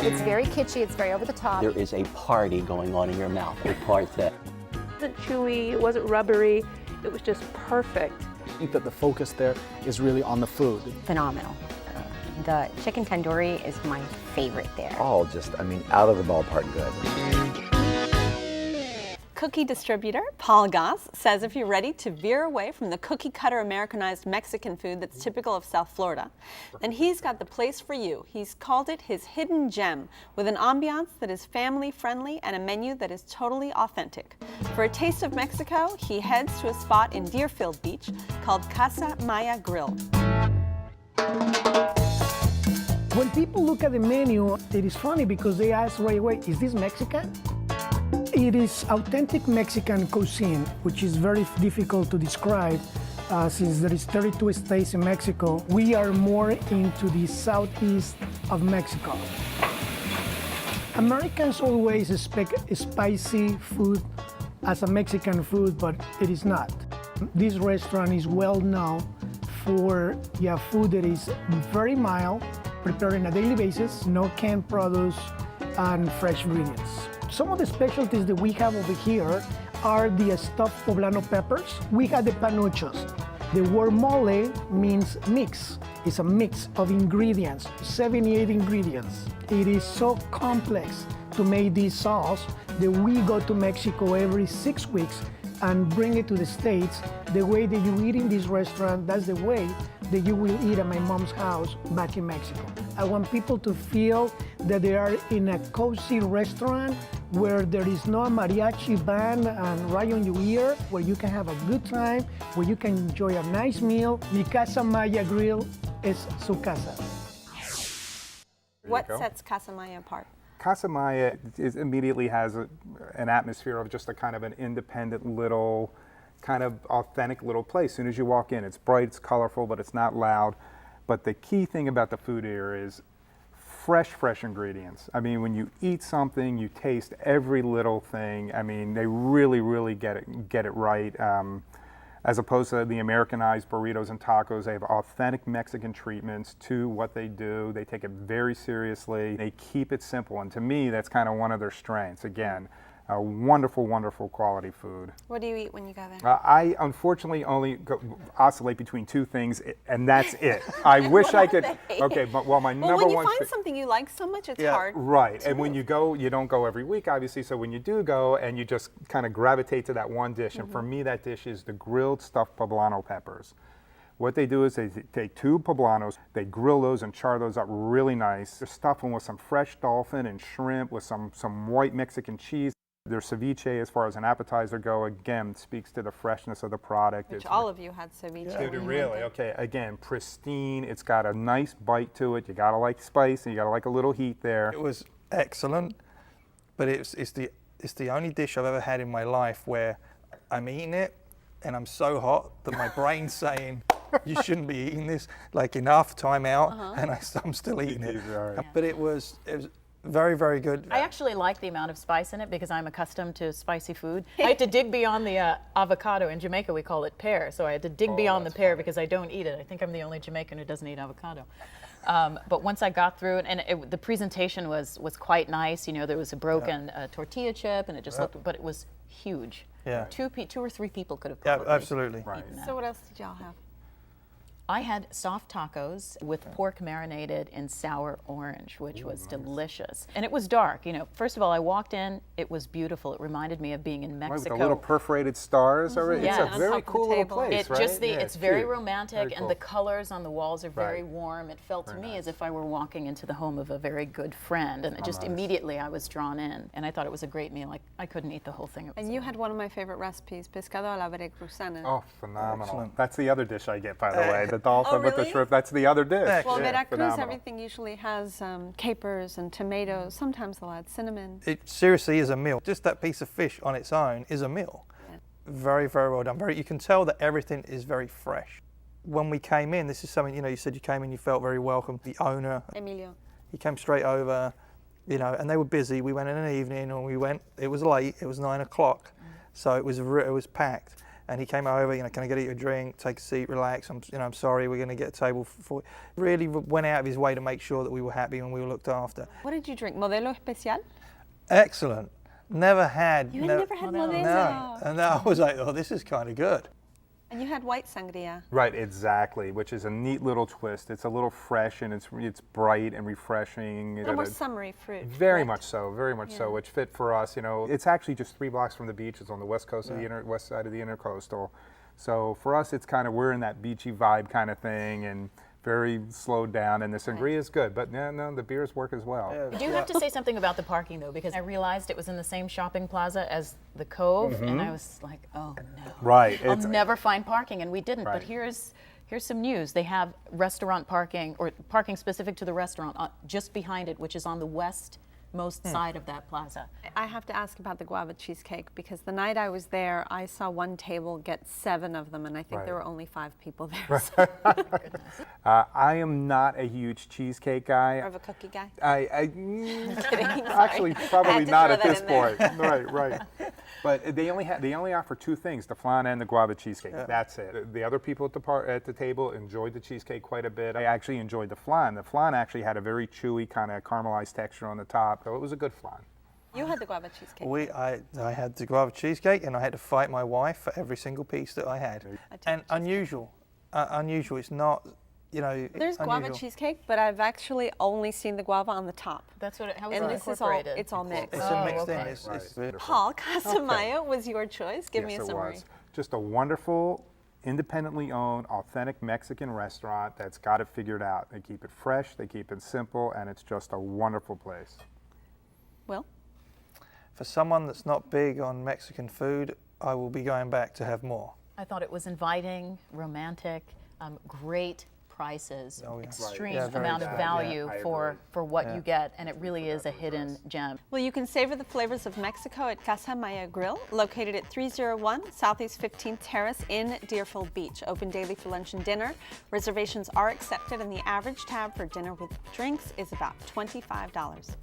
It's very kitschy, it's very over the top. There is a party going on in your mouth, a party. It wasn't chewy, it wasn't rubbery, it was just perfect. I think that the focus there is really on the food. Phenomenal. The chicken tandoori is my favorite there. All just, I mean, out of the ballpark good. Cookie distributor Paul Goss says if you're ready to veer away from the cookie-cutter Americanized Mexican food that's typical of South Florida, then he's got the place for you. He's called it his hidden gem, with an ambiance that is family-friendly and a menu that is totally authentic. For a taste of Mexico, he heads to a spot in Deerfield Beach called Casa Maya Grill. When people look at the menu, it is funny because they ask right away, is this Mexican? It is authentic Mexican cuisine, which is very difficult to describe since there is 32 states in Mexico. We are more into the southeast of Mexico. Americans always expect spicy food as a Mexican food, but it is not. This restaurant is well known for food that is very mild, prepared on a daily basis, no canned produce, and fresh ingredients. Some of the specialties that we have over here are the stuffed poblano peppers. We have the panuchos. The word mole means mix. It's a mix of ingredients, 78 ingredients. It is so complex to make this sauce that we go to Mexico every 6 weeks and bring it to the States. The way that you eat in this restaurant, that's the way that you will eat at my mom's house back in Mexico. I want people to feel that they are in a cozy restaurant where there is no mariachi band and right on your ear, where you can have a good time, where you can enjoy a nice meal. Mi Casa Maya Grill es su casa. What sets Casa Maya apart? Casa Maya immediately has an atmosphere of just a kind of an independent little, kind of authentic little place. As soon as you walk in, it's bright, it's colorful, but it's not loud. But the key thing about the food here is fresh ingredients. I mean, when you eat something, you taste every little thing. I mean, they really get it right. As opposed to the Americanized burritos and tacos, they have authentic Mexican treatments to what they do. They take it very seriously. They keep it simple, and to me, that's kind of one of their strengths. Again, wonderful quality food. What do you eat when you go there? I unfortunately only oscillate between two things, and that's it. I wish I could. Okay, but my number one. When you find something you like so much, it's hard. Right, and when you go, you don't go every week, obviously. So when you do go, and you just kind of gravitate to that one dish, and for me, that dish is the grilled stuffed poblano peppers. What they do is they take 2 poblanos, they grill those and char those up really nice. They stuff them with some fresh dolphin and shrimp with some white Mexican cheese. Their ceviche, as far as an appetizer go, again, speaks to the freshness of the product. Which all of you had ceviche. Did it really? Okay, again, pristine. It's got a nice bite to it. You gotta like spice, and you gotta like a little heat there. It was excellent, but it's the only dish I've ever had in my life where I'm eating it, and I'm so hot that my brain's saying, you shouldn't be eating this, like enough, time out, and I'm still eating it. But it was very good. I actually like the amount of spice in it because I'm accustomed to spicy food. I had to dig beyond the avocado. In Jamaica we call it pear, so I had to dig beyond the pear because I don't eat it. I think I'm the only Jamaican who doesn't eat avocado. But once I got through it, and the presentation was quite nice. You know, there was a broken tortilla chip, and it just looked, but it was huge. Yeah. 2 or 3 people could have probably absolutely. Right. So what else did y'all have? I had soft tacos with pork marinated in sour orange, which was delicious. And it was dark. You know, first of all, I walked in, it was beautiful. It reminded me of being in Mexico. With the little perforated stars. It's a very cool little place, right? It's very romantic, and the colors on the walls are very warm. It felt to me as if I were walking into the home of a very good friend, and just immediately I was drawn in. And I thought it was a great meal. I couldn't eat the whole thing. And you had one of my favorite recipes, pescado a la veracruzana. Oh, phenomenal. Excellent. That's the other dish I get, by the way. The dolphin with the shrimp, that's the other dish. Well, Veracruz, everything usually has capers and tomatoes. Sometimes they'll add cinnamon. It seriously is a meal. Just that piece of fish on its own is a meal. Yeah. Very well done. You can tell that everything is very fresh. When we came in, this is something, you know, you said you came in, you felt very welcome. The owner, Emilio, he came straight over, you know, and they were busy. We went in an evening, and it was late. It was 9 o'clock, so it was packed. And he came over, can I get you a drink, take a seat, relax, I'm sorry, we're going to get a table for you. Really went out of his way to make sure that we were happy and we were looked after. What did you drink? Modelo Especial? Excellent. Never had. You had never had Modelo? No. And I was like, oh, this is kind of good. And you had white sangria. Right, exactly, which is a neat little twist. It's a little fresh and it's bright and refreshing. A little more summery fruit. Very much so, which fit for us. It's actually just 3 blocks from the beach. It's on the west coast of the west side of the intercoastal. So for us, it's kind of, we're in that beachy vibe kind of thing and very slowed down, and the sangria is good, but no, the beers work as well. I do have to say something about the parking though, because I realized it was in the same shopping plaza as the Cove, and I was like, oh no. Right. I'll never find parking, and we didn't. Right. But here's some news. They have restaurant parking, or parking specific to the restaurant, just behind it, which is on the westmost side of that plaza. I have to ask about the guava cheesecake, because the night I was there, I saw one table get 7 of them, and I think there were only 5 people there. So. I am not a huge cheesecake guy. More of a cookie guy? Actually, probably not at this point. Right. But they only offer 2 things: the flan and the guava cheesecake. That's it. The other people at the table enjoyed the cheesecake quite a bit. I actually enjoyed the flan. The flan actually had a very chewy kind of caramelized texture on the top, so it was a good flan. You had the guava cheesecake. I had the guava cheesecake, and I had to fight my wife for every single piece that I had. And unusual. It's not, There's guava unusual. cheesecake, but I've actually only seen the guava on the top. That's what how is And it this is incorporated? it's all mixed. It's a mixed in. It's Paul, Casamayo was your choice. Give me a Yes, it summary. was. Just a wonderful, independently owned, authentic Mexican restaurant that's got it figured out. They keep it fresh, they keep it simple, and it's just a wonderful place. Will? For someone that's not big on Mexican food, I will be going back to have more. I thought it was inviting, romantic, great prices, extreme amount of value for what you get, and it really is a hidden gem. Well, you can savor the flavors of Mexico at Casa Maya Grill, located at 301 Southeast 15th Terrace in Deerfield Beach. Open daily for lunch and dinner. Reservations are accepted, and the average tab for dinner with drinks is about $25.